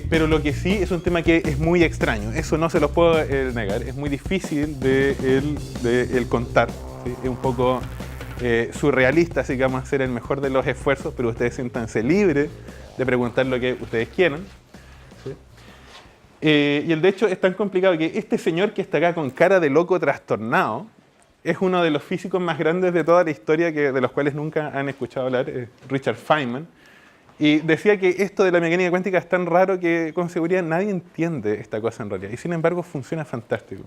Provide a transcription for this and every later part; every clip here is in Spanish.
Pero lo que sí es un tema que es muy extraño, eso no se los puedo negar, es muy difícil de el contar, ¿sí? Es un poco surrealista, así que vamos a hacer el mejor de los esfuerzos, pero ustedes siéntanse libres de preguntar lo que ustedes quieran. ¿Sí? Y el de hecho es tan complicado que este señor que está acá con cara de loco trastornado es uno de los físicos más grandes de toda la historia de los cuales nunca han escuchado hablar, Richard Feynman. Y decía que esto de la mecánica cuántica es tan raro que con seguridad nadie entiende esta cosa en realidad. Y sin embargo funciona fantástico.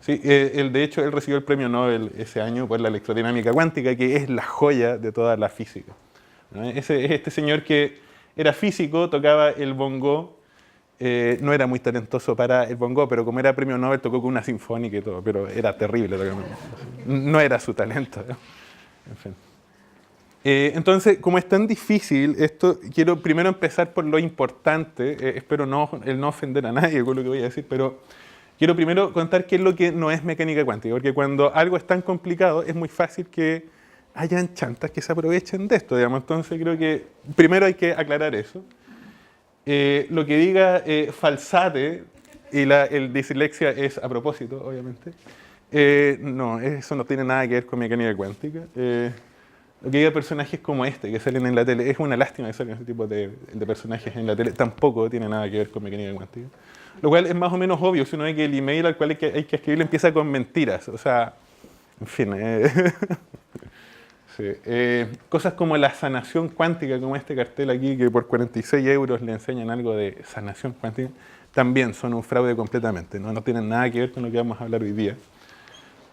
Sí, de hecho, él recibió el premio Nobel ese año por la electrodinámica cuántica, que es la joya de toda la física, ¿no? Este señor que era físico, tocaba el bongo, no era muy talentoso para el bongo, pero como era premio Nobel tocó con una sinfónica y todo, pero era terrible. No era su talento, ¿no? En fin. Entonces, como es tan difícil esto, quiero primero empezar por lo importante. Espero el no ofender a nadie con lo que voy a decir, pero quiero primero contar qué es lo que no es mecánica cuántica, porque cuando algo es tan complicado es muy fácil que hayan chantas que se aprovechen de esto, digamos. Entonces creo que primero hay que aclarar eso. Lo que diga falsate y el dislexia es a propósito, obviamente. No, eso no tiene nada que ver con mecánica cuántica. Lo que diga personajes como este que salen en la tele, es una lástima que salgan ese tipo de personajes en la tele, tampoco tiene nada que ver con mecánica cuántica. Lo cual es más o menos obvio si uno ve que el email al cual hay que escribirle empieza con mentiras. O sea, en fin. Sí, cosas como la sanación cuántica, como este cartel aquí, que por 46 euros le enseñan algo de sanación cuántica, también son un fraude completamente, no tienen nada que ver con lo que vamos a hablar hoy día.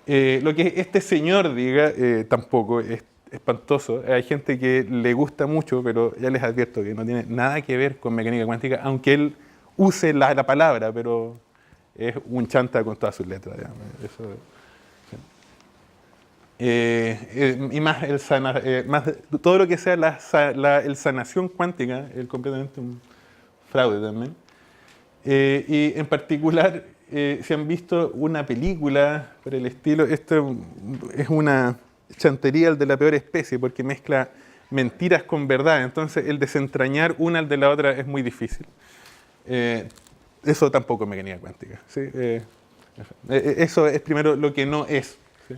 Lo que este señor diga tampoco es espantoso. Hay gente que le gusta mucho, pero ya les advierto que no tiene nada que ver con mecánica cuántica, aunque él use la palabra, pero es un chanta con todas sus letras. Eso, y más, todo lo que sea el sanación cuántica es completamente un fraude también. Y en particular, si han visto una película por el estilo, esto es una chantería de la peor especie porque mezcla mentiras con verdad. Entonces el desentrañar una de la otra es muy difícil. Eso tampoco es mecánica cuántica, ¿sí? Eso es primero lo que no es, ¿sí?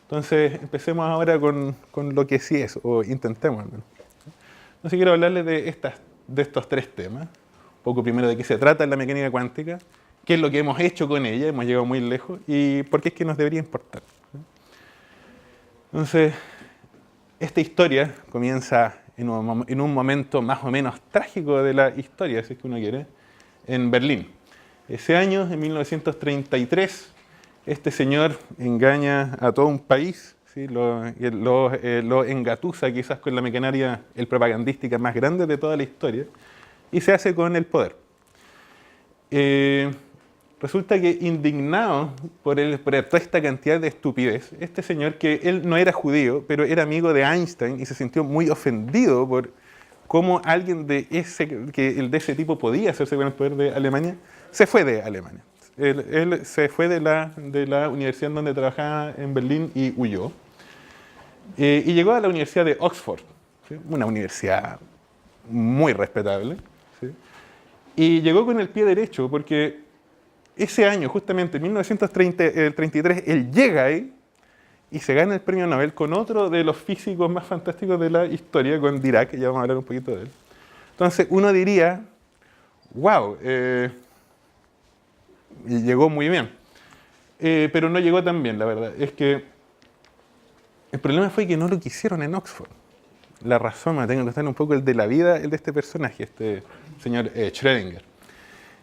Entonces empecemos ahora con lo que sí es, o intentemos. Entonces quiero hablarles de estos tres temas. Un poco primero de qué se trata la mecánica cuántica, qué es lo que hemos hecho con ella, hemos llegado muy lejos, y por qué es que nos debería importar. Entonces, esta historia comienza en un momento más o menos trágico de la historia, si es que uno quiere, en Berlín. Ese año, en 1933, este señor engaña a todo un país, ¿sí? Lo engatusa quizás con la maquinaria propagandística más grande de toda la historia, y se hace con el poder. Resulta que indignado por toda esta cantidad de estupidez, este señor, que él no era judío, pero era amigo de Einstein y se sintió muy ofendido por cómo alguien de ese tipo podía hacerse con el poder de Alemania, se fue de Alemania. Él se fue de la universidad en donde trabajaba en Berlín y huyó. Y llegó a la Universidad de Oxford, ¿sí? Una universidad muy respetable, ¿sí? Y llegó con el pie derecho porque ese año, justamente en 1933, él llega ahí y se gana el premio Nobel con otro de los físicos más fantásticos de la historia, con Dirac, que ya vamos a hablar un poquito de él. Entonces uno diría, wow, llegó muy bien. Pero no llegó tan bien, la verdad. Es que el problema fue que no lo quisieron en Oxford. La razón, me tengo que contar un poco el de la vida, el de este personaje, este señor Schrödinger.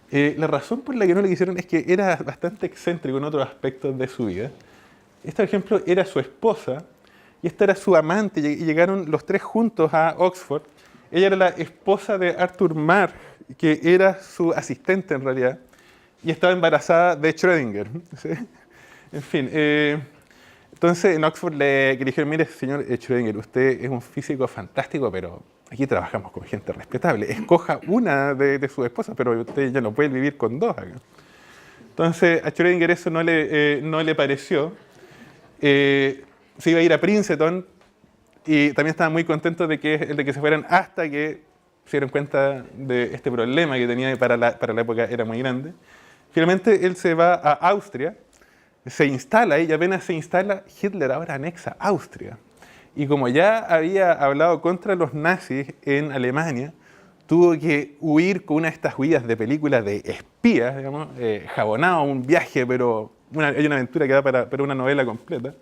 La razón por la que no le quisieron es que era bastante excéntrico en otros aspectos de su vida. Esta, por ejemplo, era su esposa y esta era su amante, y llegaron los tres juntos a Oxford. Ella era la esposa de Arthur Marx, que era su asistente en realidad, y estaba embarazada de Schrödinger, ¿sí? En fin, entonces en Oxford le dijeron, mire, señor Schrödinger, usted es un físico fantástico, pero aquí trabajamos con gente respetable. Escoja una de sus esposas, pero usted ya no puede vivir con dos acá. Entonces a Schrödinger eso no le pareció. Se iba a ir a Princeton y también estaba muy contento de que se fueran hasta que se dieron cuenta de este problema que tenía para la época era muy grande. Finalmente él se va a Austria, se instala ahí y apenas se instala, Hitler ahora anexa Austria. Y como ya había hablado contra los nazis en Alemania, tuvo que huir con una de estas huidas de películas de espías, digamos, jabonado, un viaje, pero hay una aventura que da para una novela completa.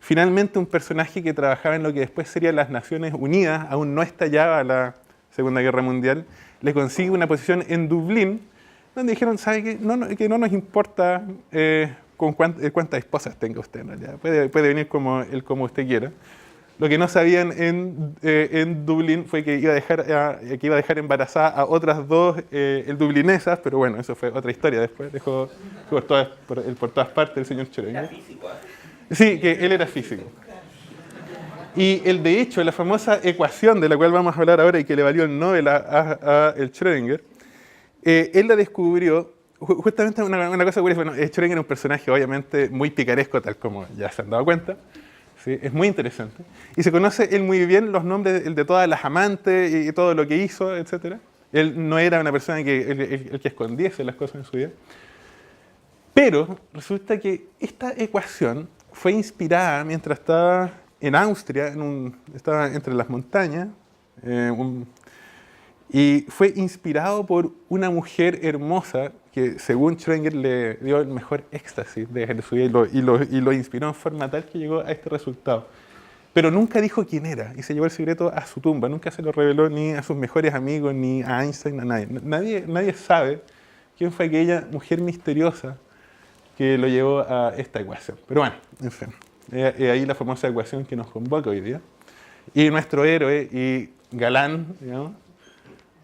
Finalmente, un personaje que trabajaba en lo que después serían las Naciones Unidas, aún no estallaba la Segunda Guerra Mundial, le consigue una posición en Dublín, donde dijeron, ¿sabe qué? Que no nos importa cuántas esposas tenga usted, en realidad. Puede venir como usted quiera. Lo que no sabían en Dublín fue que iba a dejar embarazada a otras dos dublinesas, pero bueno, eso fue otra historia después. Dejó por todas partes el señor Schrödinger. Era físico, ¿eh? Sí, que él era físico. Y de hecho, la famosa ecuación de la cual vamos a hablar ahora y que le valió el Nobel a el Schrödinger, él la descubrió, justamente una cosa curiosa. Bueno, Schrödinger es un personaje obviamente muy picaresco, tal como ya se han dado cuenta. Sí, es muy interesante. Y se conoce él muy bien los nombres de todas las amantes y todo lo que hizo, etc. Él no era una persona el que escondiese las cosas en su vida. Pero resulta que esta ecuación fue inspirada mientras estaba en Austria, estaba entre las montañas, y fue inspirado por una mujer hermosa que, según Schrödinger, le dio el mejor éxtasis de su vida y lo inspiró en forma tal que llegó a este resultado. Pero nunca dijo quién era y se llevó el secreto a su tumba. Nunca se lo reveló ni a sus mejores amigos, ni a Einstein, a nadie. Nadie sabe quién fue aquella mujer misteriosa que lo llevó a esta ecuación. Pero bueno, en fin, ahí la famosa ecuación que nos convoca hoy día. Y nuestro héroe y galán, digamos,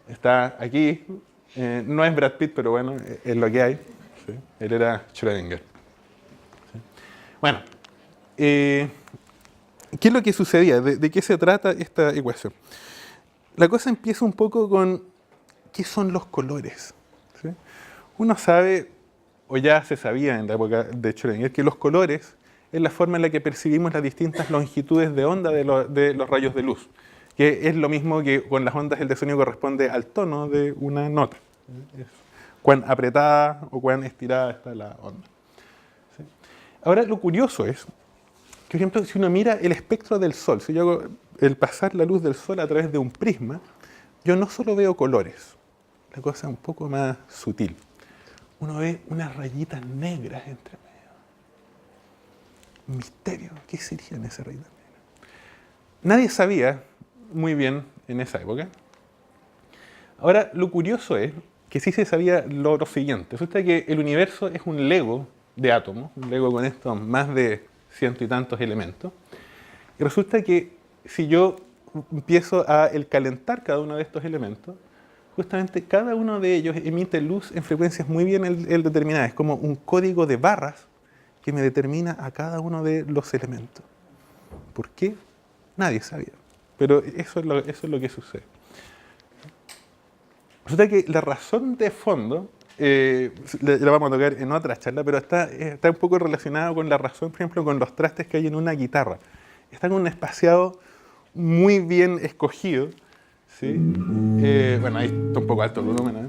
está aquí. No es Brad Pitt, pero bueno, es lo que hay. ¿Sí? Él era Schrödinger. ¿Sí? Bueno, ¿qué es lo que sucedía? ¿De qué se trata esta ecuación? La cosa empieza un poco con qué son los colores. ¿Sí? Uno sabe, o ya se sabía en la época de Schrödinger, que los colores es la forma en la que percibimos las distintas longitudes de onda de los rayos de luz, que es lo mismo que con las ondas el de sonido corresponde al tono de una nota. Es cuán apretada o cuán estirada está la onda. ¿Sí? Ahora, lo curioso es que, por ejemplo, si uno mira el espectro del Sol, si yo hago el pasar la luz del Sol a través de un prisma, yo no solo veo colores, la cosa es un poco más sutil. Uno ve unas rayitas negras entre medio. Misterio, ¿qué serían esas rayitas negras? Nadie sabía muy bien en esa época. Ahora, lo curioso es que sí se sabía lo siguiente. Resulta que el universo es un Lego de átomos, un Lego con estos más de ciento y tantos elementos. Y resulta que si yo empiezo a calentar cada uno de estos elementos, justamente cada uno de ellos emite luz en frecuencias muy bien determinadas. Es como un código de barras que me determina a cada uno de los elementos. ¿Por qué? Nadie sabía. Pero eso es lo que sucede. Resulta que la razón de fondo, la vamos a tocar en otra charla, pero está un poco relacionada con la razón, por ejemplo, con los trastes que hay en una guitarra. Están con un espaciado muy bien escogido. ¿Sí? Bueno, ahí está un poco alto el volumen, ¿eh?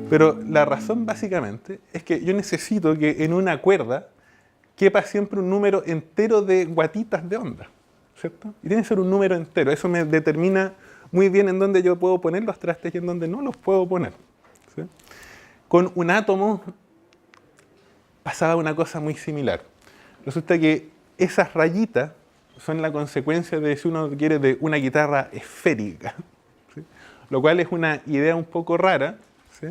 Pero la razón básicamente es que yo necesito que en una cuerda quepa siempre un número entero de guatitas de onda, ¿cierto? Y tiene que ser un número entero. Eso me determina muy bien en dónde yo puedo poner los trastes y en dónde no los puedo poner. ¿Sí? Con un átomo pasaba una cosa muy similar. Resulta que esas rayitas son la consecuencia de, si uno quiere, de una guitarra esférica, ¿sí? Lo cual es una idea un poco rara, ¿sí?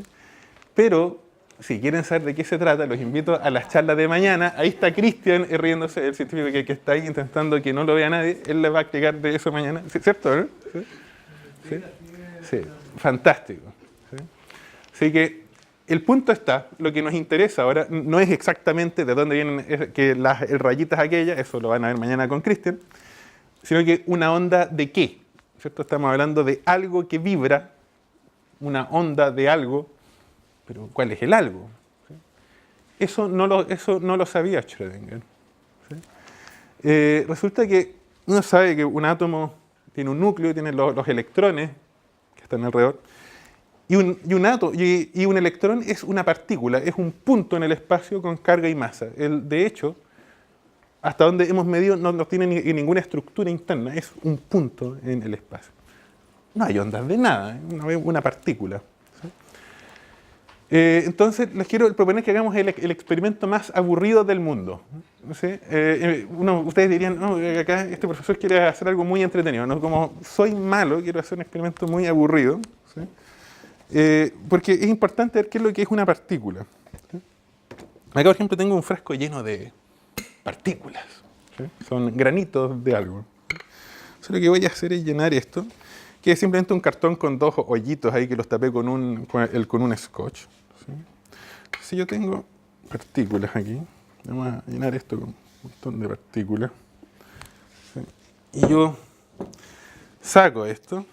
Pero si quieren saber de qué se trata, los invito a las charlas de mañana. Ahí está Cristian riéndose, el científico que está ahí intentando que no lo vea nadie. Él le va a explicar de eso mañana, ¿cierto? ¿No? ¿Sí? ¿Sí? Sí, fantástico. ¿Sí? Así que el punto está, lo que nos interesa ahora no es exactamente de dónde vienen que las rayitas aquellas, eso lo van a ver mañana con Cristian, sino que una onda de qué, ¿cierto? Estamos hablando de algo que vibra, una onda de algo, pero ¿cuál es el algo? ¿Sí? Eso no lo sabía Schrödinger. ¿Sí? Resulta que uno sabe que un átomo tiene un núcleo, tiene los electrones que están alrededor, y un electrón es una partícula, es un punto en el espacio con carga y masa. De hecho, hasta donde hemos medido, no tiene ninguna estructura interna, es un punto en el espacio. No hay ondas de nada, es una partícula. ¿Sí? Entonces, les quiero proponer que hagamos el experimento más aburrido del mundo. ¿Sí? Ustedes dirían, no, acá este profesor quiere hacer algo muy entretenido. ¿No? Como soy malo, quiero hacer un experimento muy aburrido. ¿Sí? Porque es importante ver qué es lo que es una partícula. ¿Sí? Acá, por ejemplo, tengo un frasco lleno de partículas. ¿Sí? Son granitos de algo. Entonces, lo que voy a hacer es llenar esto, que es simplemente un cartón con dos hoyitos ahí que los tapé con un scotch. ¿Sí? Si yo tengo partículas aquí, vamos a llenar esto con un montón de partículas. ¿Sí? Y yo saco esto.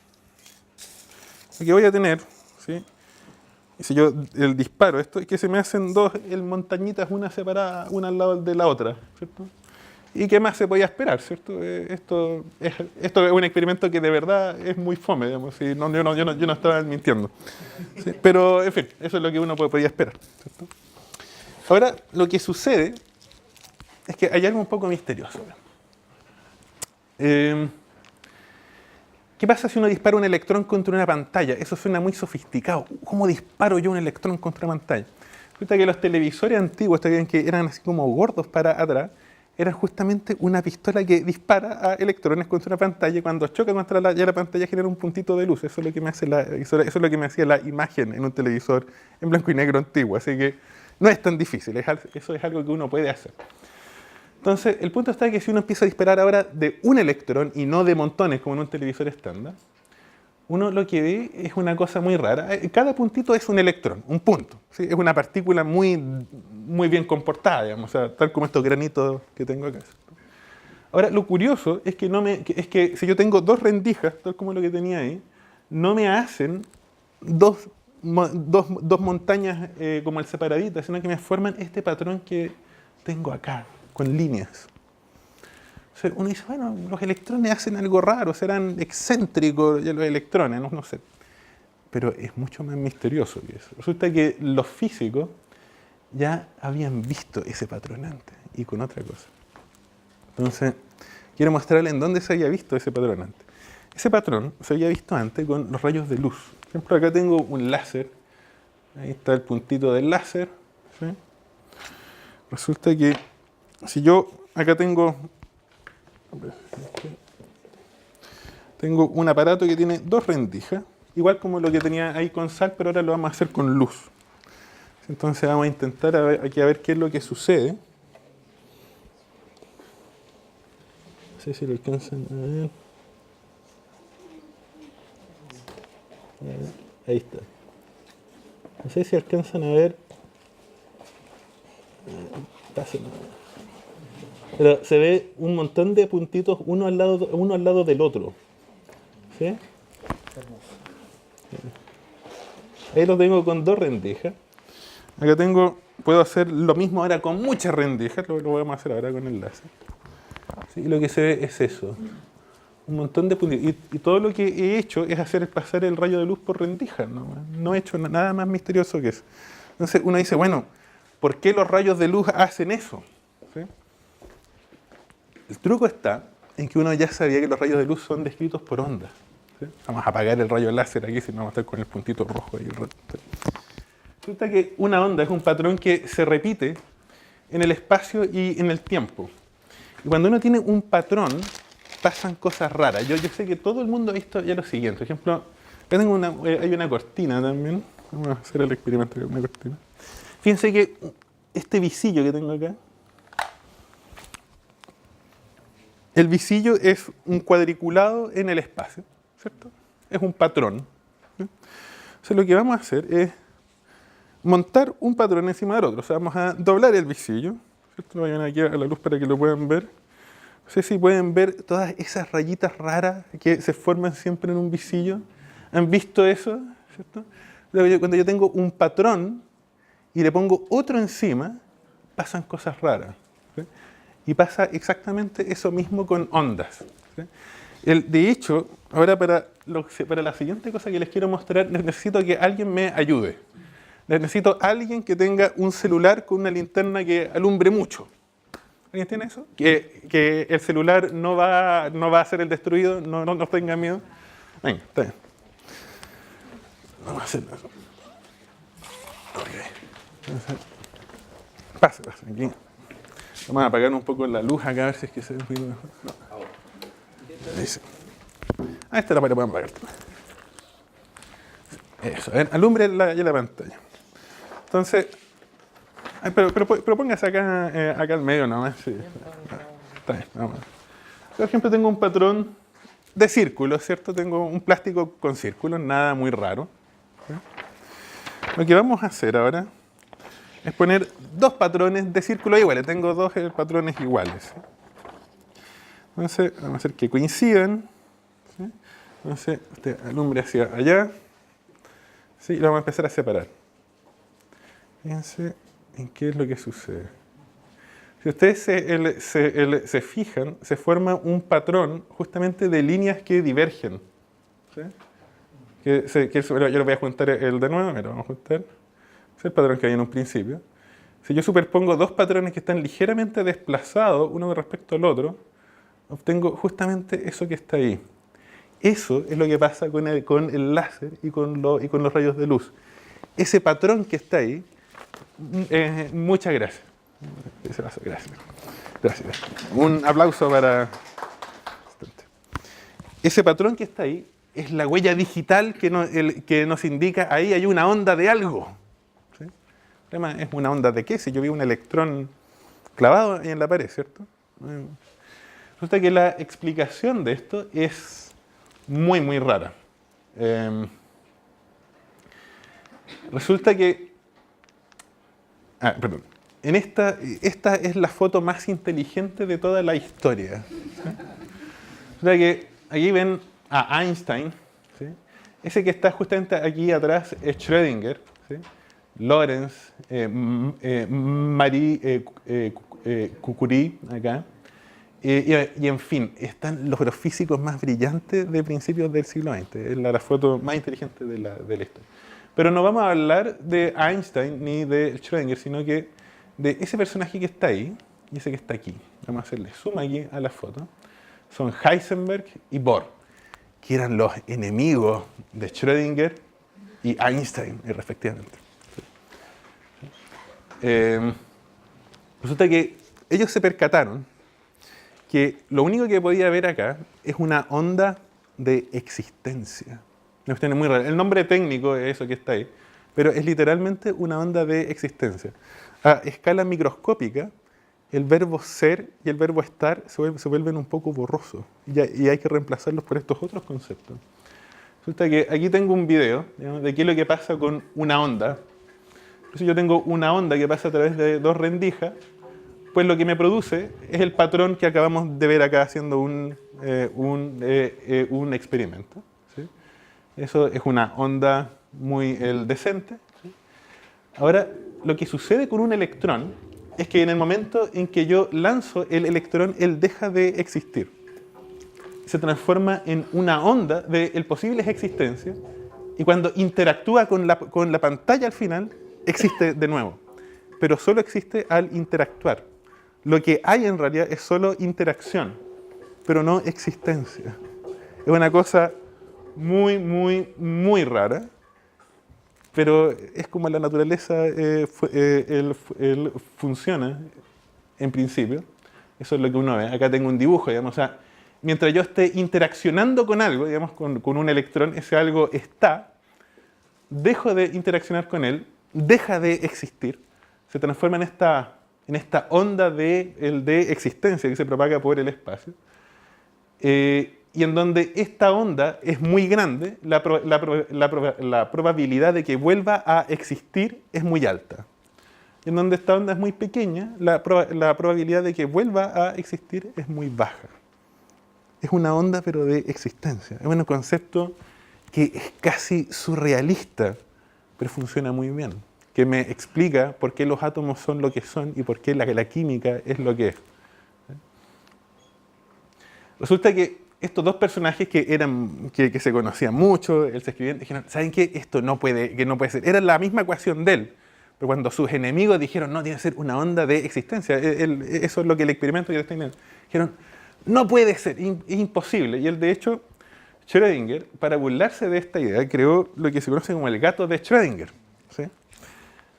Lo que voy a tener, ¿sí? Y si yo disparo esto, es que se me hacen dos montañitas, una separada, una al lado de la otra, ¿cierto? ¿Y qué más se podía esperar, cierto? Esto es un experimento que de verdad es muy fome, digamos. ¿Sí? No, yo no estaba mintiendo. ¿Sí? Pero, en fin, eso es lo que uno podía esperar, ¿cierto? Ahora, lo que sucede es que hay algo un poco misterioso. ¿Qué pasa si uno dispara un electrón contra una pantalla? Eso suena muy sofisticado. ¿Cómo disparo yo un electrón contra una pantalla? Resulta que los televisores antiguos, que eran así como gordos para atrás, eran justamente una pistola que dispara a electrones contra una pantalla y cuando choca contra la pantalla genera un puntito de luz. Eso es lo que me hace eso es lo que me hacía la imagen en un televisor en blanco y negro antiguo. Así que no es tan difícil, eso es algo que uno puede hacer. Entonces, el punto está que si uno empieza a disparar ahora de un electrón y no de montones como en un televisor estándar, uno lo que ve es una cosa muy rara. Cada puntito es un electrón, un punto. ¿Sí? Es una partícula muy bien comportada, digamos, o sea, tal como estos granitos que tengo acá. Ahora, lo curioso es que si yo tengo dos rendijas, tal como lo que tenía ahí, no me hacen dos montañas como el separadita, sino que me forman este patrón que tengo acá, con líneas. O sea, uno dice, bueno, los electrones hacen algo raro, serán excéntricos ya los electrones, no sé. Pero es mucho más misterioso que eso. Resulta que los físicos ya habían visto ese patrón antes y con otra cosa. Entonces, quiero mostrarles en dónde se había visto ese patrón antes. Ese patrón se había visto antes con los rayos de luz. Por ejemplo, acá tengo un láser. Ahí está el puntito del láser. ¿Sí? Resulta que si yo acá tengo un aparato que tiene dos rendijas, igual como lo que tenía ahí con sal, pero ahora lo vamos a hacer con luz. Entonces vamos a intentar aquí a ver qué es lo que sucede. No sé si lo alcanzan a ver. Ahí está. No sé si alcanzan a ver. Pero se ve un montón de puntitos uno al lado del otro. ¿Sí? Ahí los tengo con dos rendijas. Acá puedo hacer lo mismo ahora con muchas rendijas, lo vamos a hacer ahora con el láser. ¿Sí? Y lo que se ve es eso. Un montón de puntitos. Y todo lo que he hecho es hacer pasar el rayo de luz por rendijas. No he hecho nada más misterioso que eso. Entonces uno dice, bueno, ¿por qué los rayos de luz hacen eso? ¿Sí? El truco está en que uno ya sabía que los rayos de luz son descritos por ondas. ¿Sí? Vamos a apagar el rayo láser aquí, si no vamos a estar con el puntito rojo ahí. Resulta que una onda es un patrón que se repite en el espacio y en el tiempo. Y cuando uno tiene un patrón, pasan cosas raras. Yo sé que todo el mundo ha visto ya lo siguiente. Por ejemplo, acá hay una cortina también. Vamos a hacer el experimento con una cortina. Fíjense que este visillo que tengo acá, el visillo es un cuadriculado en el espacio, ¿cierto? Es un patrón. ¿Sí? Entonces lo que vamos a hacer es montar un patrón encima del otro. O sea, vamos a doblar el visillo. ¿Cierto? Lo vayan aquí a la luz para que lo puedan ver. No sé si pueden ver todas esas rayitas raras que se forman siempre en un visillo. ¿Han visto eso? ¿Cierto? Cuando yo tengo un patrón y le pongo otro encima, pasan cosas raras. ¿Sí? Y pasa exactamente eso mismo con ondas. ¿Sí? De hecho, ahora para la siguiente cosa que les quiero mostrar, necesito que alguien me ayude. Necesito alguien que tenga un celular con una linterna que alumbre mucho. ¿Alguien tiene eso? Que el celular no va a ser el destruido, no tenga miedo. Venga, está bien. Vamos a hacerlo. Ok. Pase, aquí. Vamos a apagar un poco la luz acá, a ver si es que se ve un poquito mejor. No. Ahí sí. Esta la podemos apagar. Eso, a ver, alumbre la pantalla. Entonces, pero póngase acá al medio nomás. Sí. Está bien, vamos. Por ejemplo, tengo un patrón de círculos, ¿cierto? Tengo un plástico con círculos, nada muy raro. ¿Sí? Lo que vamos a hacer ahora es poner dos patrones de círculos iguales. Tengo dos patrones iguales. ¿Sí? Entonces, vamos a hacer que coincidan. ¿Sí? Entonces, usted alumbre hacia allá. ¿Sí? Y lo vamos a empezar a separar. Fíjense en qué es lo que sucede. Si ustedes se fijan, se forma un patrón justamente de líneas que divergen. ¿Sí? Yo lo voy a juntar el de nuevo, me lo vamos a juntar. Es el patrón que hay en un principio. Si yo superpongo dos patrones que están ligeramente desplazados uno con respecto al otro, obtengo justamente eso que está ahí. Eso es lo que pasa con el láser y con los rayos de luz. Ese patrón que está ahí, muchas gracias. Gracias. Un aplauso para... Ese patrón que está ahí es la huella digital que nos indica ahí hay una onda de algo. ¿Sí? El problema es una onda de qué, si yo vi un electrón clavado ahí en la pared, ¿cierto? Resulta que la explicación de esto es muy, muy rara. Resulta que... perdón. Esta es la foto más inteligente de toda la historia. ¿Sí? Resulta que aquí ven a Einstein. ¿Sí? Ese que está justamente aquí atrás es Schrödinger. ¿Sí? Lorentz, Marie Curie, acá. Y en fin, están los físicos más brillantes de principios del siglo XX. Es la foto más inteligente de la historia. Pero no vamos a hablar de Einstein ni de Schrödinger, sino que de ese personaje que está ahí y ese que está aquí. Vamos a hacerle zoom aquí a la foto. Son Heisenberg y Bohr, que eran los enemigos de Schrödinger y Einstein, respectivamente. Resulta que ellos se percataron que lo único que podía haber acá es una onda de existencia. Una cuestión muy rara. El nombre técnico es eso que está ahí, pero es literalmente una onda de existencia. A escala microscópica, el verbo ser y el verbo estar se vuelven un poco borrosos y hay que reemplazarlos por estos otros conceptos. Resulta que aquí tengo un video, digamos, de qué es lo que pasa con una onda. Entonces yo tengo una onda que pasa a través de dos rendijas, pues lo que me produce es el patrón que acabamos de ver acá haciendo un experimento. ¿Sí? Eso es una onda muy decente. ¿Sí? Ahora, lo que sucede con un electrón es que en el momento en que yo lanzo el electrón, él deja de existir. Se transforma en una onda de posibles existencias y cuando interactúa con la pantalla al final, existe de nuevo. Pero solo existe al interactuar. Lo que hay en realidad es solo interacción, pero no existencia. Es una cosa muy, muy, muy rara. Pero es como la naturaleza funciona, en principio. Eso es lo que uno ve. Acá tengo un dibujo, digamos. O sea, mientras yo esté interaccionando con algo, digamos, con un electrón, ese algo está, dejo de interaccionar con él, deja de existir, se transforma en esta onda de existencia que se propaga por el espacio. Y en donde esta onda es muy grande, la probabilidad de que vuelva a existir es muy alta. Y en donde esta onda es muy pequeña, la probabilidad de que vuelva a existir es muy baja. Es una onda, pero de existencia. Es un concepto que es casi surrealista, pero funciona muy bien. Que me explica por qué los átomos son lo que son y por qué la química es lo que es. Resulta que estos dos personajes que se conocían mucho, él se escribían, dijeron, ¿saben qué? Esto no puede ser. Era la misma ecuación de él. Pero cuando sus enemigos dijeron, no, tiene que ser una onda de existencia, eso es lo que el experimento que está diciendo. Dijeron, no puede ser, es imposible. Y él, de hecho, Schrödinger, para burlarse de esta idea, creó lo que se conoce como el gato de Schrödinger. ¿Sí?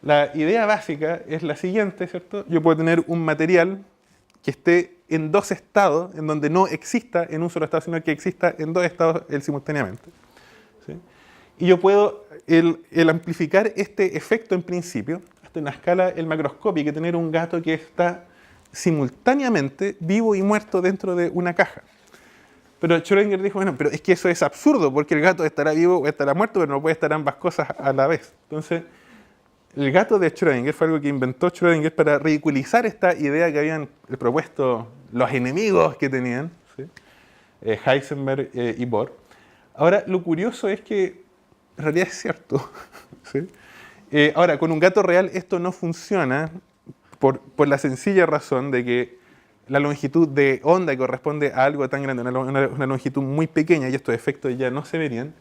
La idea básica es la siguiente, ¿cierto? Yo puedo tener un material que esté en dos estados, en donde no exista en un solo estado, sino que exista en dos estados simultáneamente. ¿Sí? Y yo puedo el amplificar este efecto en principio hasta una escala macroscópica y tener un gato que está simultáneamente vivo y muerto dentro de una caja. Pero Schrödinger dijo, bueno, pero es que eso es absurdo, porque el gato estará vivo o estará muerto, pero no puede estar ambas cosas a la vez. Entonces, el gato de Schrödinger fue algo que inventó Schrödinger para ridiculizar esta idea que habían propuesto los enemigos que tenían, ¿sí? Heisenberg y Bohr. Ahora, lo curioso es que en realidad es cierto. ¿Sí? Ahora, con un gato real esto no funciona por la sencilla razón de que la longitud de onda corresponde a algo tan grande, una longitud muy pequeña, y estos efectos ya no se verían.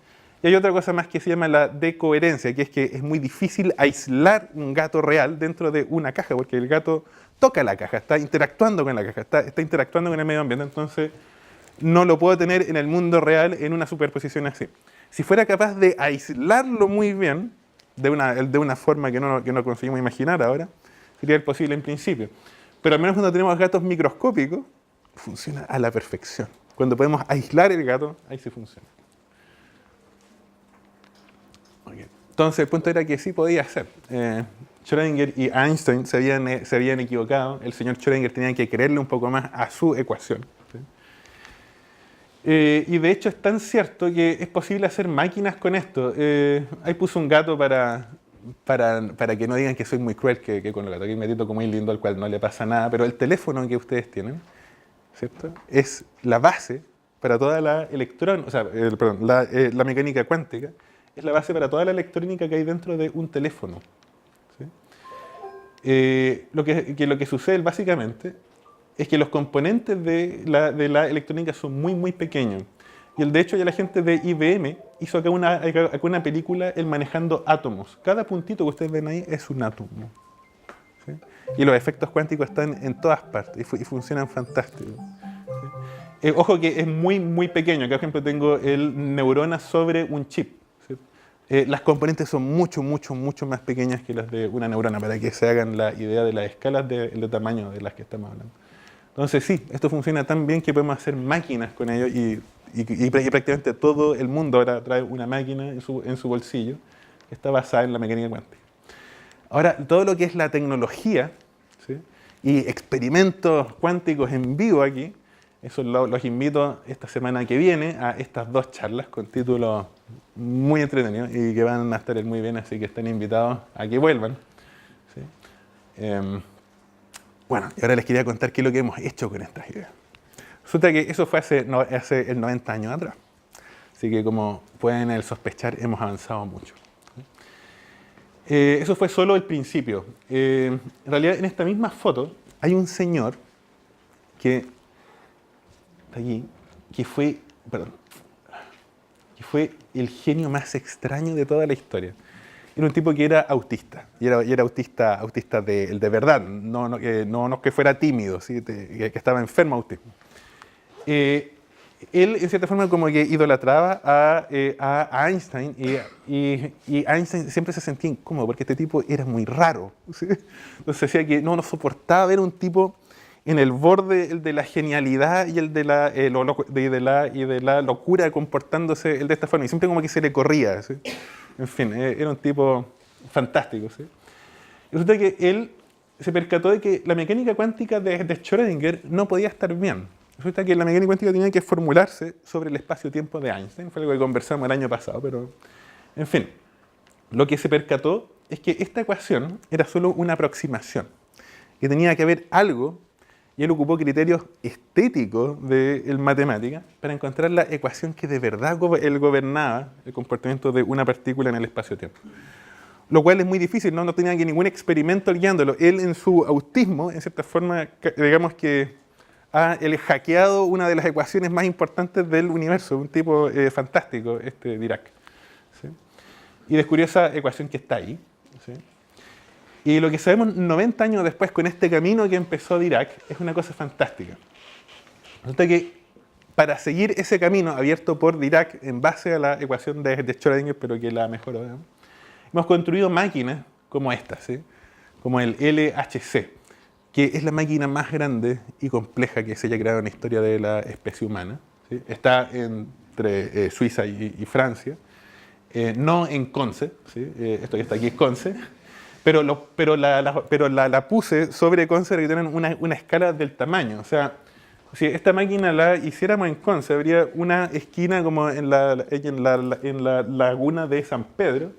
Y hay otra cosa más que se llama la decoherencia, que es muy difícil aislar un gato real dentro de una caja, porque el gato toca la caja, está interactuando con la caja, está interactuando con el medio ambiente, entonces no lo puedo tener en el mundo real en una superposición así. Si fuera capaz de aislarlo muy bien, de una forma que no conseguimos imaginar ahora, sería posible en principio. Pero al menos cuando tenemos gatos microscópicos, funciona a la perfección. Cuando podemos aislar el gato, ahí sí funciona. Okay. Entonces el punto era que sí podía ser. Schrödinger y Einstein se habían equivocado. El señor Schrödinger tenía que creerle un poco más a su ecuación. ¿Sí? Y de hecho es tan cierto que es posible hacer máquinas con esto. Ahí puse un gato para que no digan que soy muy cruel que con el gato. Aquí me meto como muy lindo al cual no le pasa nada. Pero el teléfono que ustedes tienen, ¿cierto? Es la base para toda la la mecánica cuántica. Es la base para toda la electrónica que hay dentro de un teléfono. ¿Sí? Lo que sucede básicamente es que los componentes de la electrónica son muy, muy pequeños. Y de hecho ya la gente de IBM hizo acá una película el manejando átomos. Cada puntito que ustedes ven ahí es un átomo. ¿Sí? Y los efectos cuánticos están en todas partes y funcionan fantásticos. ¿Sí? Ojo que es muy, muy pequeño. Acá, por ejemplo, tengo el neurona sobre un chip. Las componentes son mucho, mucho, mucho más pequeñas que las de una neurona, para que se hagan la idea de las escalas de tamaño de las que estamos hablando. Entonces sí, esto funciona tan bien que podemos hacer máquinas con ello y prácticamente todo el mundo ahora trae una máquina en su bolsillo que está basada en la mecánica cuántica. Ahora, todo lo que es la tecnología, ¿sí? Y experimentos cuánticos en vivo aquí, eso los invito esta semana que viene a estas dos charlas con títulos muy entretenidos y que van a estar muy bien, así que están invitados a que vuelvan. ¿Sí? Bueno, y ahora les quería contar qué es lo que hemos hecho con estas ideas. Resulta que eso fue hace 90 años atrás. Así que como pueden sospechar, hemos avanzado mucho. Eso fue solo el principio. En realidad, en esta misma foto hay un señor que allí, que fue el genio más extraño de toda la historia. Era un tipo que era autista, y era autista de verdad, no que fuera tímido, ¿sí? Que estaba enfermo de autismo. Él, en cierta forma, como que idolatraba a Einstein, y Einstein siempre se sentía incómodo, porque este tipo era muy raro, ¿sí? Entonces decía que no soportaba ver un tipo en el borde de la genialidad y de la locura comportándose de esta forma. Y siempre como que se le corría, ¿sí? En fin, era un tipo fantástico, ¿sí? Y resulta que él se percató de que la mecánica cuántica de Schrödinger no podía estar bien. Resulta que la mecánica cuántica tenía que formularse sobre el espacio-tiempo de Einstein. Fue algo que conversamos el año pasado, pero... En fin, lo que se percató es que esta ecuación era solo una aproximación. Que tenía que haber algo, y él ocupó criterios estéticos de matemática para encontrar la ecuación que de verdad él gobernaba el comportamiento de una partícula en el espacio-tiempo. Lo cual es muy difícil, no tenía ningún experimento guiándolo. Él en su autismo, en cierta forma, digamos que ha hackeado una de las ecuaciones más importantes del universo, un tipo fantástico, Dirac. ¿Sí? Y descubrió esa ecuación que está ahí. ¿Sí? Y lo que sabemos 90 años después con este camino que empezó Dirac es una cosa fantástica. Resulta que para seguir ese camino abierto por Dirac en base a la ecuación de Schrödinger, pero que la mejoró, ¿no? Hemos construido máquinas como esta, ¿sí? Como el LHC, que es la máquina más grande y compleja que se haya creado en la historia de la especie humana. ¿Sí? Está entre Suiza y Francia, no en Conce, ¿sí? Esto que está aquí es Conce, pero la puse sobre Conce que tienen una escala del tamaño. O sea, si esta máquina la hiciéramos en Conce, habría una esquina como en la laguna de San Pedro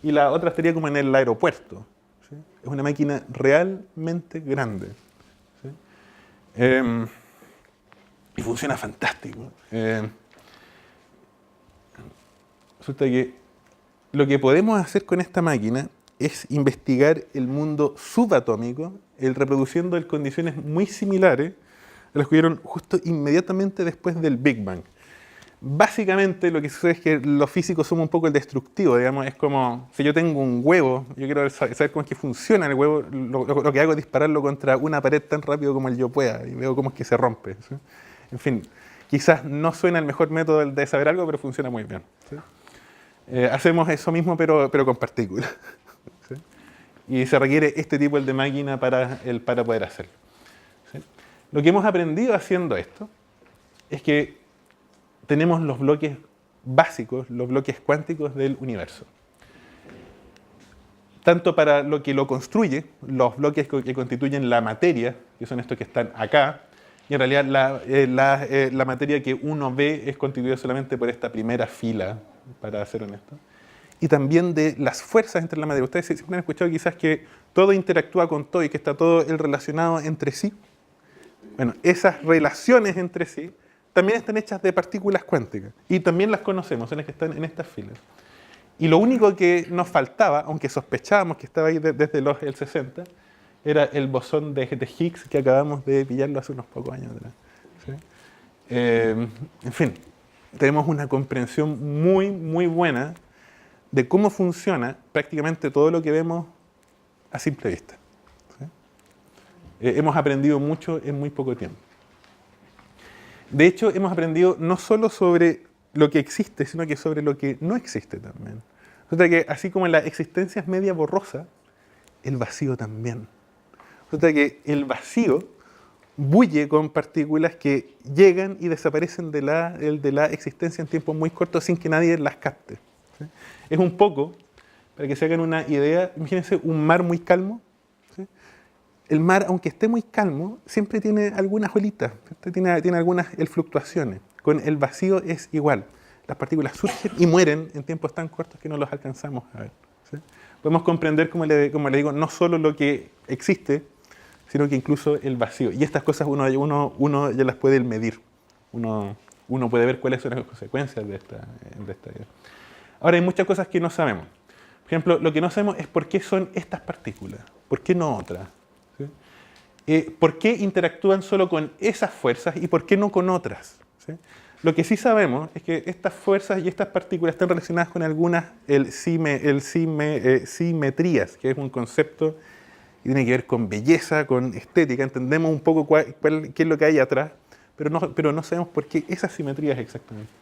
y la otra estaría como en el aeropuerto. ¿Sí? Es una máquina realmente grande. ¿Sí? Y funciona fantástico. Resulta que lo que podemos hacer con esta máquina es investigar el mundo subatómico, reproduciendo en condiciones muy similares a las que hubieron justo inmediatamente después del Big Bang. Básicamente lo que sucede es que los físicos somos un poco el destructivo, digamos, es como si yo tengo un huevo, yo quiero saber cómo es que funciona el huevo, lo que hago es dispararlo contra una pared tan rápido como yo pueda y veo cómo es que se rompe. ¿Sí? En fin, quizás no suena el mejor método de saber algo, pero funciona muy bien. ¿Sí? Hacemos eso mismo pero con partículas. ¿Sí? Y se requiere este tipo de máquina para poder hacerlo. ¿Sí? Lo que hemos aprendido haciendo esto es que tenemos los bloques básicos, los bloques cuánticos del universo. Tanto para lo que lo construye, los bloques que constituyen la materia, que son estos que están acá, y en realidad la materia que uno ve es constituida solamente por esta primera fila, para ser honesto. Y también de las fuerzas entre la materia. Ustedes siempre han escuchado quizás que todo interactúa con todo y que está todo relacionado entre sí. Bueno, esas relaciones entre sí también están hechas de partículas cuánticas y también las conocemos, son las que están en estas filas. Y lo único que nos faltaba, aunque sospechábamos que estaba ahí desde el 60, era el bosón de Higgs que acabamos de pillarlo hace unos pocos años atrás. ¿Sí? En fin, tenemos una comprensión muy, muy buena de cómo funciona prácticamente todo lo que vemos a simple vista. ¿Sí? Hemos aprendido mucho en muy poco tiempo. De hecho, hemos aprendido no solo sobre lo que existe, sino que sobre lo que no existe también. Resulta que así como la existencia es media borrosa, el vacío también. Resulta que el vacío bulle con partículas que llegan y desaparecen de la existencia en tiempos muy cortos sin que nadie las capte. ¿Sí? Es un poco, para que se hagan una idea, imagínense un mar muy calmo. ¿Sí? El mar, aunque esté muy calmo, siempre tiene algunas olitas, tiene algunas fluctuaciones. Con el vacío es igual. Las partículas surgen y mueren en tiempos tan cortos que no los alcanzamos a ver. ¿Sí? Podemos comprender, como le digo, no solo lo que existe, sino que incluso el vacío. Y estas cosas uno ya las puede medir. Uno puede ver cuáles son las consecuencias de esta idea. Ahora, hay muchas cosas que no sabemos. Por ejemplo, lo que no sabemos es por qué son estas partículas, por qué no otras. ¿Sí? ¿Por qué interactúan solo con esas fuerzas y por qué no con otras? ¿Sí? Lo que sí sabemos es que estas fuerzas y estas partículas están relacionadas con algunas simetrías, que es un concepto que tiene que ver con belleza, con estética. Entendemos un poco qué es lo que hay atrás, pero no sabemos por qué esas simetrías exactamente.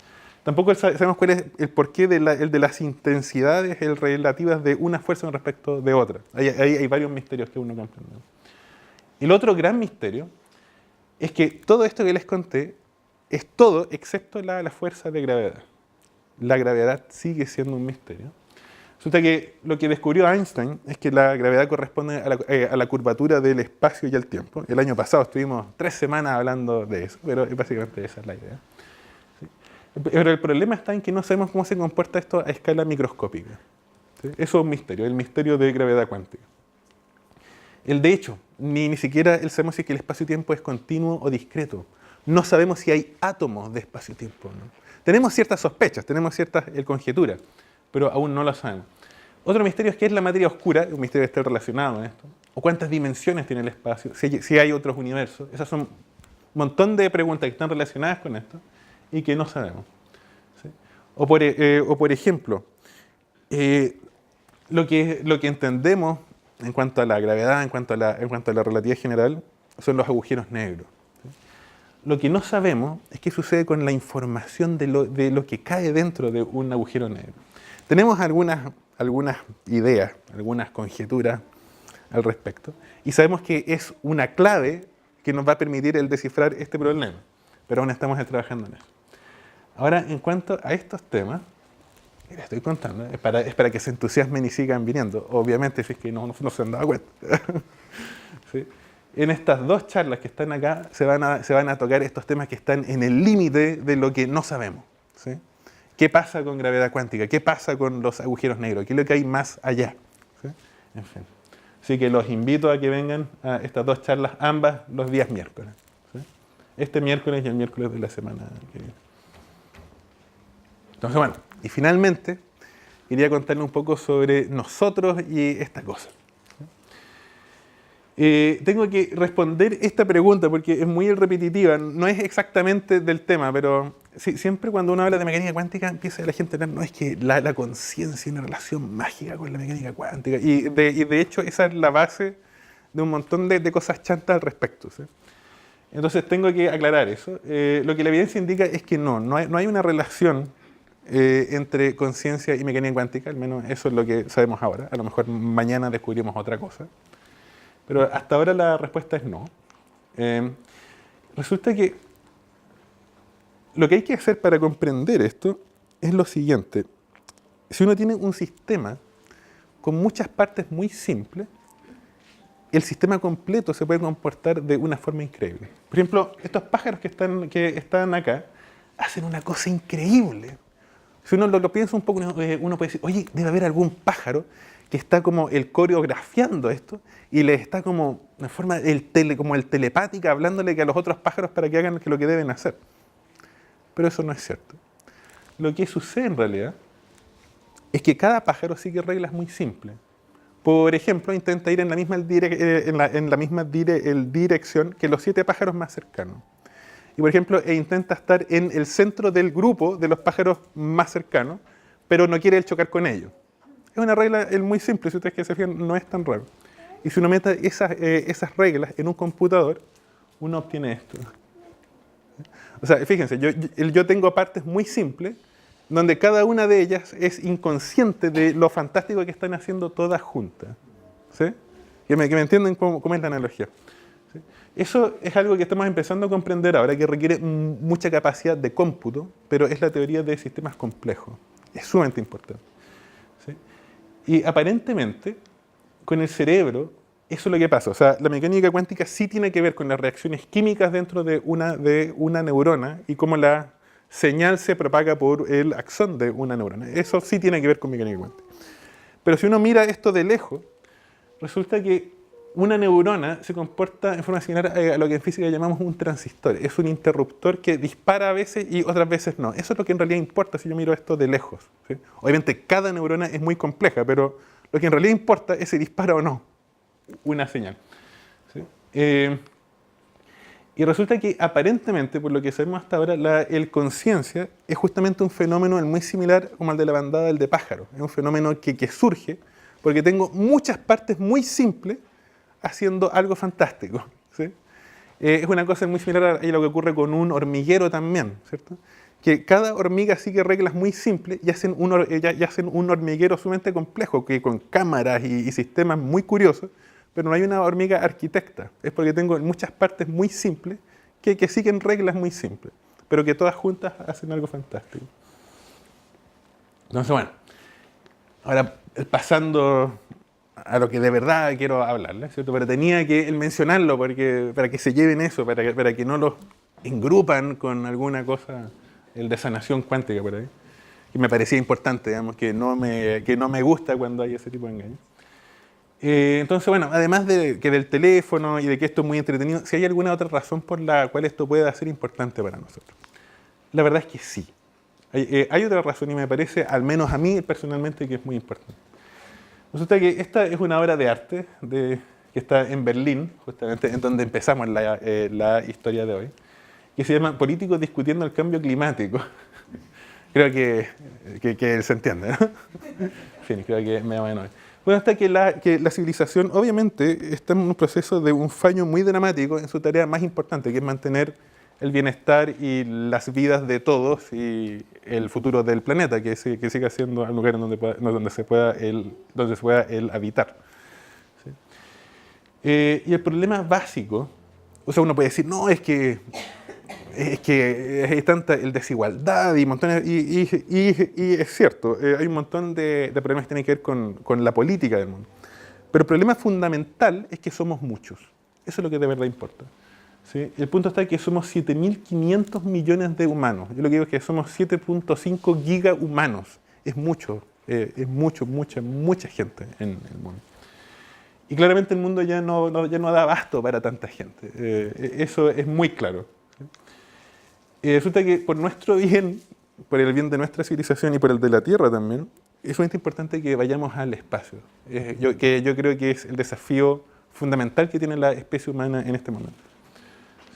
Tampoco sabemos cuál es el porqué de las intensidades relativas de una fuerza con respecto de otra. Hay varios misterios que uno comprende. El otro gran misterio es que todo esto que les conté es todo excepto la fuerza de gravedad. La gravedad sigue siendo un misterio. Resulta que lo que descubrió Einstein es que la gravedad corresponde a la curvatura del espacio y el tiempo. El año pasado estuvimos 3 semanas hablando de eso, pero básicamente esa es la idea. ¿Sí? Pero el problema está en que no sabemos cómo se comporta esto a escala microscópica. ¿Sí? Eso es un misterio, el misterio de gravedad cuántica. De hecho, ni siquiera sabemos si el espacio-tiempo es continuo o discreto. No sabemos si hay átomos de espacio-tiempo, ¿no? Tenemos ciertas sospechas, tenemos ciertas conjeturas, pero aún no lo sabemos. Otro misterio es qué es la materia oscura, un misterio que está relacionado a esto, o cuántas dimensiones tiene el espacio, si hay otros universos. Esas son montón de preguntas que están relacionadas con esto y que no sabemos. ¿Sí? O por ejemplo, lo que entendemos en cuanto a la gravedad, en cuanto a la relatividad general, son los agujeros negros. ¿Sí? Lo que no sabemos es qué sucede con la información de lo que cae dentro de un agujero negro. Tenemos algunas ideas, algunas conjeturas al respecto, y sabemos que es una clave que nos va a permitir el descifrar este problema, pero aún estamos trabajando en eso. Ahora, en cuanto a estos temas, les estoy contando, es para que se entusiasmen y sigan viniendo, obviamente si es que no se han dado cuenta. ¿Sí? En estas dos charlas que están acá se van a tocar estos temas que están en el límite de lo que no sabemos. ¿Sí? ¿Qué pasa con gravedad cuántica? ¿Qué pasa con los agujeros negros? ¿Qué es lo que hay más allá? ¿Sí? En fin. Así que los invito a que vengan a estas dos charlas, ambas los días miércoles. ¿Sí? Este miércoles y el miércoles de la semana que viene. Entonces, bueno, y finalmente quería contarles un poco sobre nosotros y esta cosa. Tengo que responder esta pregunta porque es muy repetitiva, no es exactamente del tema, pero siempre cuando uno habla de mecánica cuántica empieza la gente a hablar, no, es que la conciencia y una relación mágica con la mecánica cuántica, y de hecho esa es la base de un montón de cosas chantas al respecto. ¿Sí? Entonces tengo que aclarar eso. Lo que la evidencia indica es que no hay una relación entre conciencia y mecánica cuántica, al menos eso es lo que sabemos ahora, a lo mejor mañana descubrimos otra cosa. Pero hasta ahora la respuesta es no. Resulta que lo que hay que hacer para comprender esto es lo siguiente. Si uno tiene un sistema con muchas partes muy simples, el sistema completo se puede comportar de una forma increíble. Por ejemplo, estos pájaros que están acá hacen una cosa increíble. Si uno lo piensa un poco, uno puede decir, oye, debe haber algún pájaro que está como coreografiando esto y le está como de forma como el telepática hablándole que a los otros pájaros para que hagan lo que deben hacer. Pero eso no es cierto. Lo que sucede en realidad es que cada pájaro sigue reglas muy simples. Por ejemplo, intenta ir en la misma dirección que los 7 pájaros más cercanos. Y por ejemplo, intenta estar en el centro del grupo de los pájaros más cercanos, pero no quiere chocar con ellos. Es una regla muy simple, si ustedes se fijan, no es tan raro. Y si uno mete esas reglas en un computador, uno obtiene esto. O sea, fíjense, yo tengo partes muy simples, donde cada una de ellas es inconsciente de lo fantástico que están haciendo todas juntas. ¿Sí? Que me entienden cómo es la analogía. ¿Sí? Eso es algo que estamos empezando a comprender ahora, que requiere mucha capacidad de cómputo, pero es la teoría de sistemas complejos. Es sumamente importante. ¿Sí? Y aparentemente, con el cerebro, eso es lo que pasa. O sea, la mecánica cuántica sí tiene que ver con las reacciones químicas dentro de una neurona y cómo la señal se propaga por el axón de una neurona. Eso sí tiene que ver con mecánica cuántica. Pero si uno mira esto de lejos, resulta que una neurona se comporta en forma similar a lo que en física llamamos un transistor. Es un interruptor que dispara a veces y otras veces no. Eso es lo que en realidad importa si yo miro esto de lejos. ¿Sí? Obviamente cada neurona es muy compleja, pero lo que en realidad importa es si dispara o no una señal. ¿Sí? Y resulta que aparentemente, por lo que sabemos hasta ahora, el conciencia es justamente un fenómeno muy similar como el de la bandada del de pájaro. Es un fenómeno que surge porque tengo muchas partes muy simples haciendo algo fantástico. ¿Sí? Es una cosa muy similar a lo que ocurre con un hormiguero también, ¿cierto? Que cada hormiga sigue reglas muy simples y hacen un hormiguero sumamente complejo, que con cámaras y sistemas muy curiosos, pero no hay una hormiga arquitecta. Es porque tengo muchas partes muy simples que siguen reglas muy simples, pero que todas juntas hacen algo fantástico. Entonces, bueno, ahora pasando a lo que de verdad quiero hablarles, ¿cierto? Pero tenía que mencionarlo para que se lleven eso, para que no los engrupan con alguna cosa, el de sanación cuántica por ahí, que me parecía importante, digamos, que no me gusta cuando hay ese tipo de engaños. Entonces, bueno, además del teléfono y de que esto es muy entretenido, si hay alguna otra razón por la cual esto pueda ser importante para nosotros. La verdad es que sí. Hay otra razón y me parece, al menos a mí personalmente, que es muy importante. Resulta que esta es una obra de arte que está en Berlín, justamente en donde empezamos la historia de hoy. que se llama Políticos discutiendo el cambio climático. Creo que se entiende, ¿no? En fin, creo que me va a enojar. Bueno, hasta que la civilización obviamente está en un proceso de un fallo muy dramático en su tarea más importante, que es mantener el bienestar y las vidas de todos y el futuro del planeta, que siga siendo un lugar en donde se pueda él habitar. ¿Sí? Y el problema básico, o sea, uno puede decir, no, es que hay tanta desigualdad y montones, y es cierto, hay un montón de problemas que tienen que ver con la política del mundo. Pero el problema fundamental es que somos muchos. Eso es lo que de verdad importa. ¿Sí? El punto está en que somos 7.500 millones de humanos. Yo lo que digo es que somos 7.5 gigahumanos. Es mucho, mucha gente en el mundo. Y claramente el mundo ya no da abasto para tanta gente. Eso es muy claro. Resulta que por nuestro bien, por el bien de nuestra civilización y por el de la Tierra también, es muy importante que vayamos al espacio. Yo creo que es el desafío fundamental que tiene la especie humana en este momento.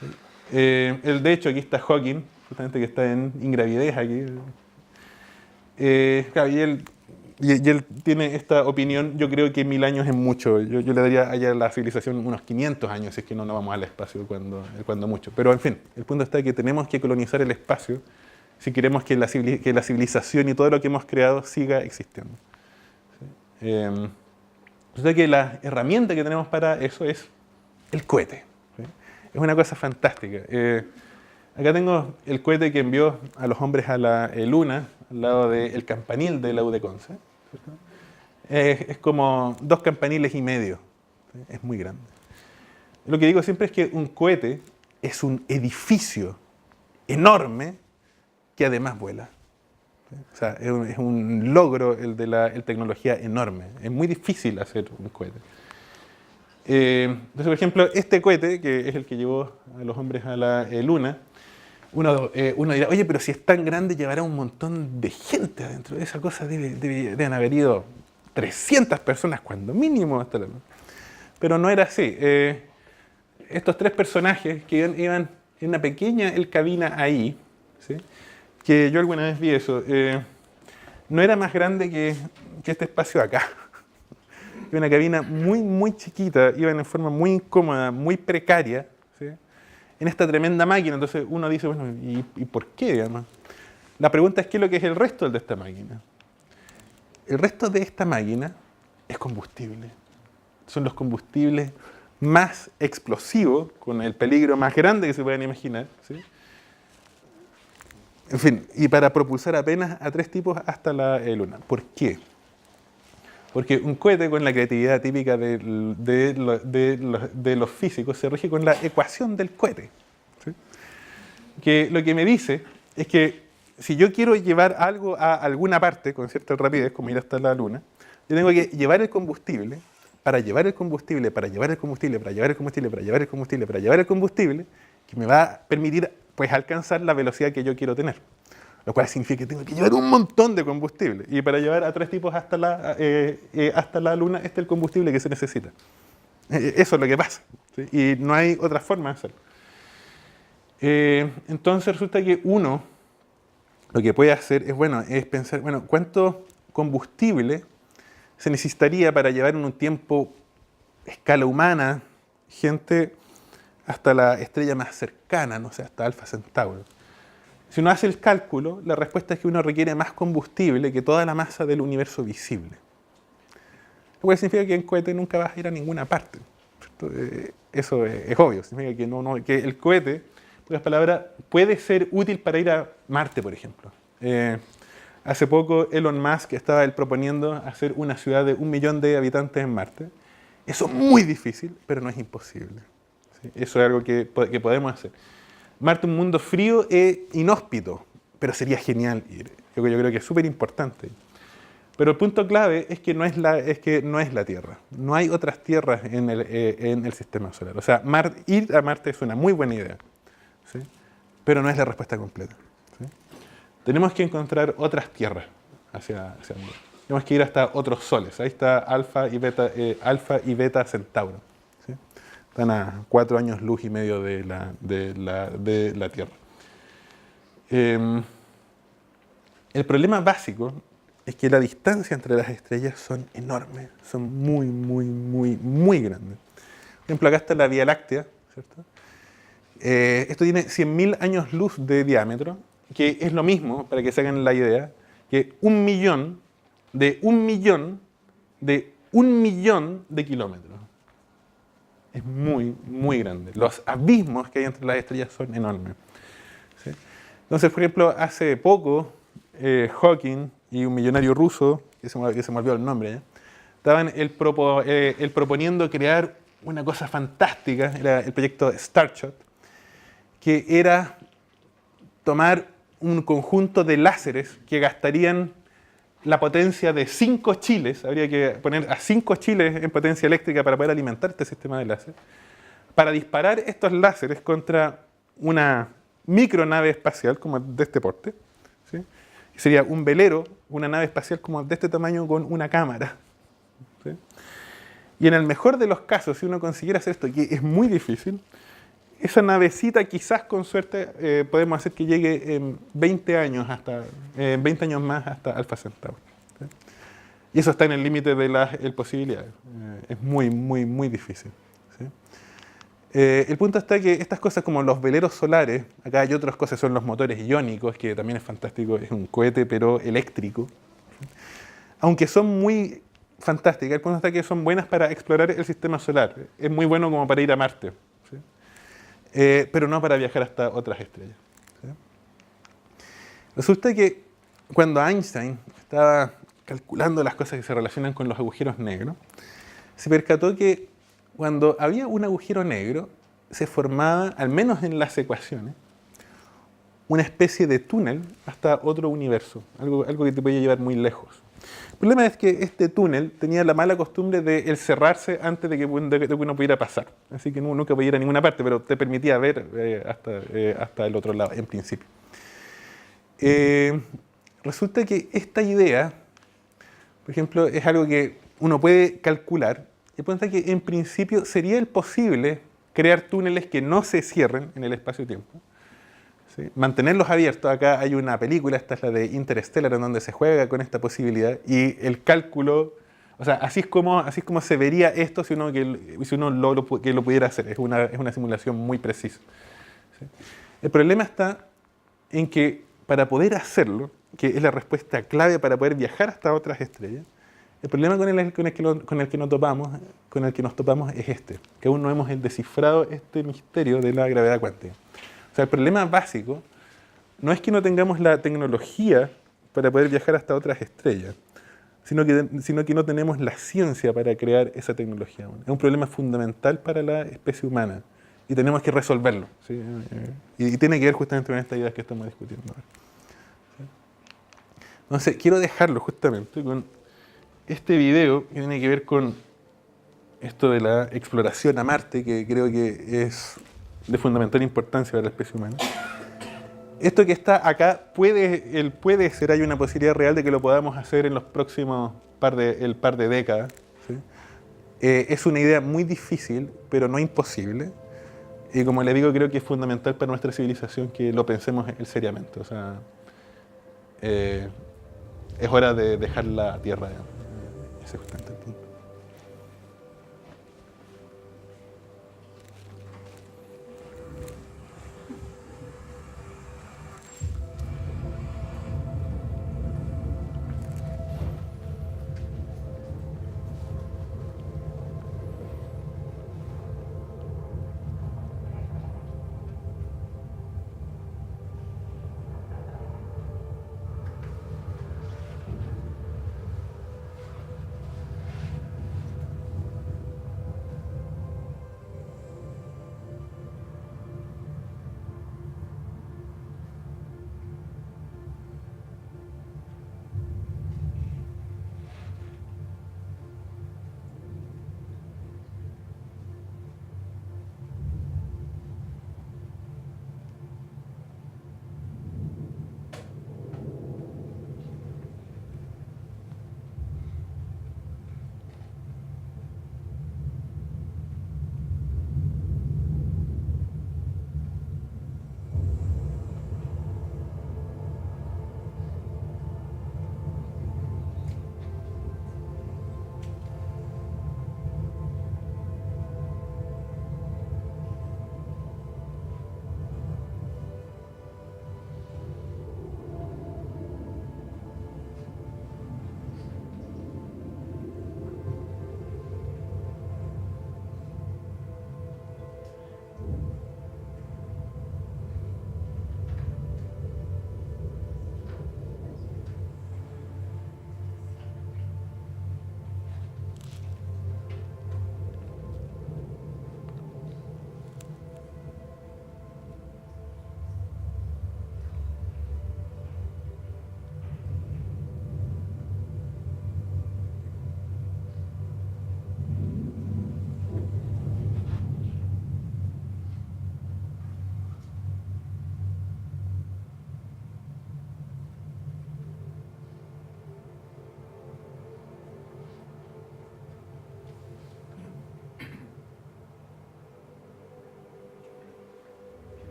¿Sí? De hecho, aquí está Hawking, justamente que está en ingravidez aquí. Claro, y él tiene esta opinión. Yo creo que 1000 años es mucho. Yo le daría a la civilización unos 500 años si es que no vamos al espacio cuando mucho. Pero en fin, el punto está que tenemos que colonizar el espacio si queremos que la civilización y todo lo que hemos creado siga existiendo. ¿Sí? O sea que la herramienta que tenemos para eso es el cohete. ¿Sí? Es una cosa fantástica. Acá tengo el cohete que envió a los hombres a la Luna, al lado del campanil de la U de Conce. Es como 2 campaniles y medio. ¿Sí? Es muy grande. Lo que digo siempre es que un cohete es un edificio enorme que además vuela. ¿Sí? O sea, es un logro el de la tecnología enorme. Es muy difícil hacer un cohete. Entonces, por ejemplo, este cohete, que es el que llevó a los hombres a la Luna, uno dirá, oye, pero si es tan grande, llevará un montón de gente adentro. Esa cosa deben haber ido 300 personas, cuando mínimo, hasta la Luna. Pero no era así. Estos 3 personajes que iban en una pequeña cabina ahí, ¿sí? Que yo alguna vez vi eso, no era más grande que este espacio acá. Era una cabina muy, muy chiquita, iban en forma muy incómoda, muy precaria, ¿sí? En esta tremenda máquina. Entonces uno dice, bueno, ¿y por qué, digamos? La pregunta es, ¿qué es lo que es el resto de esta máquina? El resto de esta máquina es combustible. Son los combustibles más explosivos, con el peligro más grande que se puedan imaginar, ¿sí? En fin, y para propulsar apenas a 3 tipos hasta la Luna. ¿Por qué? Porque un cohete, con la creatividad típica de los físicos, se rige con la ecuación del cohete. ¿Sí? Que lo que me dice es que si yo quiero llevar algo a alguna parte con cierta rapidez, como ir hasta la Luna, yo tengo que llevar el combustible, para llevar el combustible, para llevar el combustible, para llevar el combustible, para llevar el combustible, para llevar el combustible, que me va a permitir pues alcanzar la velocidad que yo quiero tener. Lo cual significa que tengo que llevar un montón de combustible. Y para llevar a 3 tipos hasta la Luna, este es el combustible que se necesita. Eso es lo que pasa. ¿Sí? Y no hay otra forma de hacerlo. Entonces resulta que uno lo que puede hacer es pensar, bueno, ¿cuánto combustible se necesitaría para llevar en un tiempo, escala humana, gente hasta la estrella más cercana, no sé, hasta Alfa Centauro? Si uno hace el cálculo, la respuesta es que uno requiere más combustible que toda la masa del universo visible. Lo cual significa que en cohete nunca vas a ir a ninguna parte. Eso es obvio. Significa que el cohete, en pocas palabras, puede ser útil para ir a Marte, por ejemplo. Hace poco Elon Musk estaba proponiendo hacer una ciudad de 1 millón de habitantes en Marte. Eso es muy difícil, pero no es imposible. ¿Sí? Eso es algo que podemos hacer. Marte es un mundo frío e inhóspito, pero sería genial ir. Yo creo que es súper importante. Pero el punto clave es que no es la Tierra. No hay otras tierras en el sistema solar. O sea, ir a Marte es una muy buena idea, ¿sí? Pero no es la respuesta completa. ¿Sí? Tenemos que encontrar otras tierras hacia el mundo. Tenemos que ir hasta otros soles. Ahí está Alfa y Beta Centauro. ¿Sí? Están a 4 años luz y medio de la Tierra. El problema básico es que la distancia entre las estrellas son enormes, son muy, muy, muy, muy grandes. Por ejemplo, acá está la Vía Láctea, ¿cierto? Esto tiene 100.000 años luz de diámetro, que es lo mismo, para que se hagan la idea, que 1.000.000 de 1.000.000 de 1.000.000 de kilómetros. Es muy, muy grande. Los abismos que hay entre las estrellas son enormes. ¿Sí? Entonces, por ejemplo, hace poco, Hawking y un millonario ruso, que se me olvidó el nombre, ¿eh? Estaban proponiendo crear una cosa fantástica, era el proyecto Starshot, que era tomar un conjunto de láseres que gastarían la potencia de 5 chiles, habría que poner a 5 chiles en potencia eléctrica para poder alimentar este sistema de láser, para disparar estos láseres contra una micronave espacial como de este porte, ¿sí? Sería un velero, una nave espacial como de este tamaño con una cámara, ¿sí? Y en el mejor de los casos, si uno consiguiera hacer esto, que es muy difícil, esa navecita quizás con suerte podemos hacer que llegue en 20 años más hasta Alpha Centauri, ¿sí? Y eso está en el límite de las posibilidades. Es muy, muy, muy difícil, ¿sí? El punto está que estas cosas como los veleros solares, acá hay otras cosas, son los motores iónicos, que también es fantástico, es un cohete pero eléctrico, ¿sí? Aunque son muy fantásticas, el punto está que son buenas para explorar el sistema solar, es muy bueno como para ir a Marte, ¿sí? Pero no para viajar hasta otras estrellas, ¿sí? Resulta que cuando Einstein estaba calculando las cosas que se relacionan con los agujeros negros, se percató que cuando había un agujero negro, se formaba, al menos en las ecuaciones, una especie de túnel hasta otro universo, algo que te podía llevar muy lejos. El problema es que este túnel tenía la mala costumbre de cerrarse antes de que uno pudiera pasar. Así que nunca podía ir a ninguna parte, pero te permitía ver hasta el otro lado, en principio. Resulta que esta idea, por ejemplo, es algo que uno puede calcular. Y apunta que en principio sería posible crear túneles que no se cierren en el espacio-tiempo, ¿sí? Mantenerlos abiertos. Acá hay una película, esta es la de Interstellar, en donde se juega con esta posibilidad y el cálculo, o sea, así es como se vería esto si uno lo pudiera hacer. Es una simulación muy precisa, ¿sí? El problema está en que para poder hacerlo, que es la respuesta clave para poder viajar hasta otras estrellas, el problema con el que nos topamos es que aún no hemos descifrado este misterio de la gravedad cuántica. O sea, el problema básico no es que no tengamos la tecnología para poder viajar hasta otras estrellas, sino que no tenemos la ciencia para crear esa tecnología. Es un problema fundamental para la especie humana y tenemos que resolverlo, ¿sí? Y tiene que ver justamente con estas ideas que estamos discutiendo ahora, ¿sí? Entonces, quiero dejarlo justamente con este video que tiene que ver con esto de la exploración a Marte, que creo que es de fundamental importancia para la especie humana. Esto que está acá puede ser, hay una posibilidad real de que lo podamos hacer en los próximos par de décadas, ¿sí? Es una idea muy difícil, pero no imposible. Y como le digo, creo que es fundamental para nuestra civilización que lo pensemos seriamente. O sea, es hora de dejar la Tierra. Ese es justamente el punto.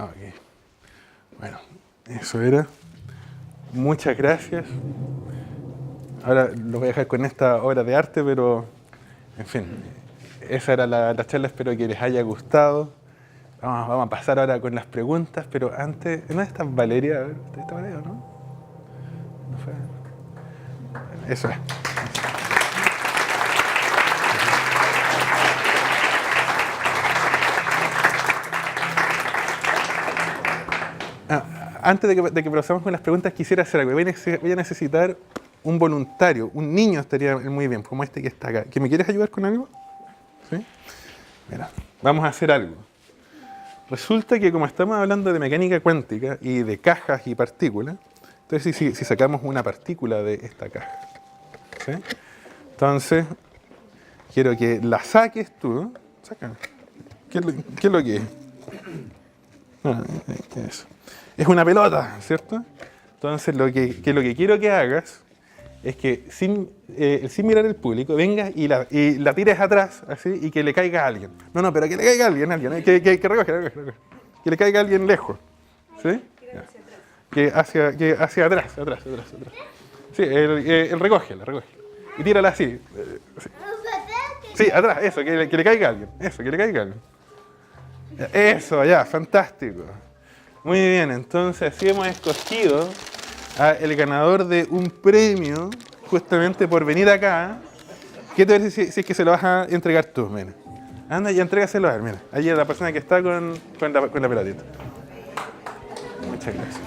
Ok. Bueno, eso era. Muchas gracias. Ahora lo voy a dejar con esta obra de arte, pero, en fin, esa era la charla. Espero que les haya gustado. Vamos a pasar ahora con las preguntas, pero antes, ¿no está Valeria? A ver, ¿está Valeria o no? ¿No fue? Eso es. Antes de que procedamos con las preguntas, quisiera hacer algo. Voy a necesitar un voluntario, un niño estaría muy bien, como este que está acá. ¿Que me quieres ayudar con algo? ¿Sí? Mira, vamos a hacer algo. Resulta que como estamos hablando de mecánica cuántica y de cajas y partículas, entonces si sacamos una partícula de esta caja, ¿sí? Entonces, quiero que la saques tú, ¿no? Saca. ¿Qué es lo que es? Eso. Es una pelota, ¿cierto? Entonces, lo que quiero que hagas es que sin mirar el público, vengas y la tires atrás, así, y que le caiga a alguien. No, pero que le caiga a alguien, que recoge. Que le caiga a alguien lejos. ¿Sí? Que hacia atrás. Sí, recógela. Y tírala así. Sí, atrás, eso, que le caiga a alguien. Eso, ya, fantástico. Muy bien, entonces así hemos escogido el ganador de un premio justamente por venir acá. ¿Qué te parece si es que se lo vas a entregar tú? Mira. Anda y entrégaselo a él, mira. Allí es la persona que está con la pelotita. Muchas gracias.